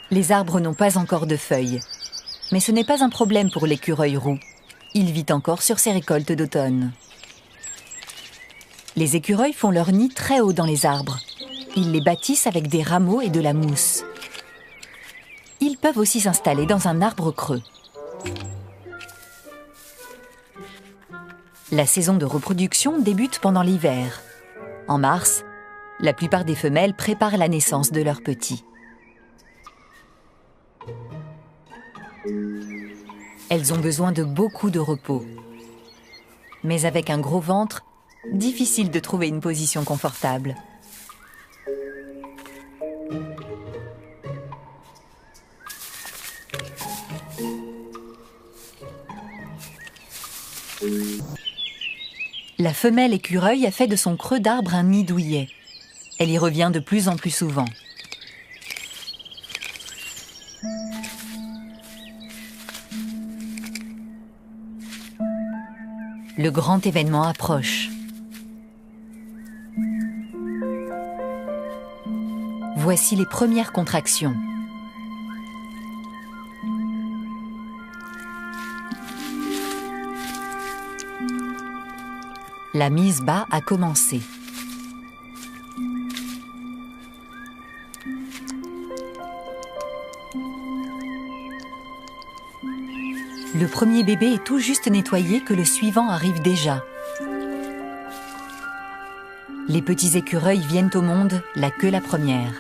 Les arbres n'ont pas encore de feuilles. Mais ce n'est pas un problème pour l'écureuil roux. Il vit encore sur ses récoltes d'automne. Les écureuils font leur nid très haut dans les arbres. Ils les bâtissent avec des rameaux et de la mousse. Ils peuvent aussi s'installer dans un arbre creux. La saison de reproduction débute pendant l'hiver. En mars, la plupart des femelles préparent la naissance de leurs petits. Elles ont besoin de beaucoup de repos. Mais avec un gros ventre, difficile de trouver une position confortable. La femelle écureuil a fait de son creux d'arbre un nid douillet. Elle y revient de plus en plus souvent. Le grand événement approche. Voici les premières contractions. La mise bas a commencé. Le premier bébé est tout juste nettoyé que le suivant arrive déjà. Les petits écureuils viennent au monde la queue la première.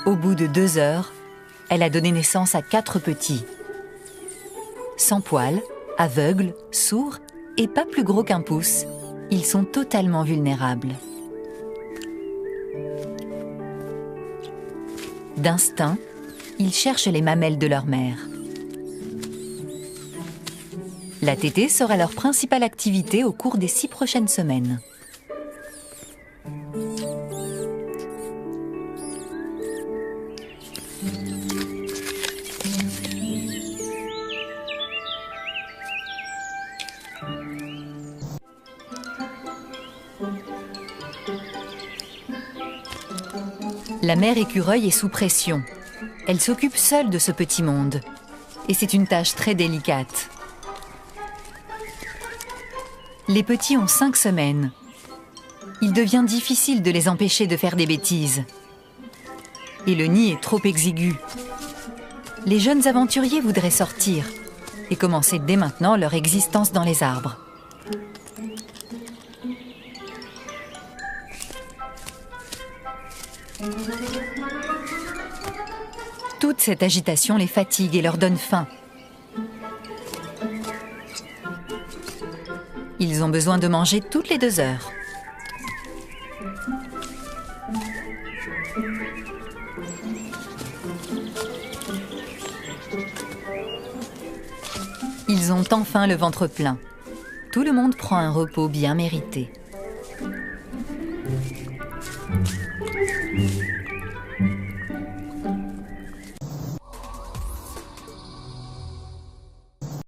Au bout de 2 heures, elle a donné naissance à 4 petits. Sans poils, aveugles, sourds et pas plus gros qu'un pouce, ils sont totalement vulnérables. D'instinct, ils cherchent les mamelles de leur mère. La tétée sera leur principale activité au cours des 6 prochaines semaines. La mère écureuil est sous pression. Elle s'occupe seule de ce petit monde. Et c'est une tâche très délicate. Les petits ont 5 semaines. Il devient difficile de les empêcher de faire des bêtises. Et le nid est trop exigu. Les jeunes aventuriers voudraient sortir et commencer dès maintenant leur existence dans les arbres. Toute cette agitation les fatigue et leur donne faim. Ils ont besoin de manger toutes les 2 heures. Ils ont enfin le ventre plein. Tout le monde prend un repos bien mérité.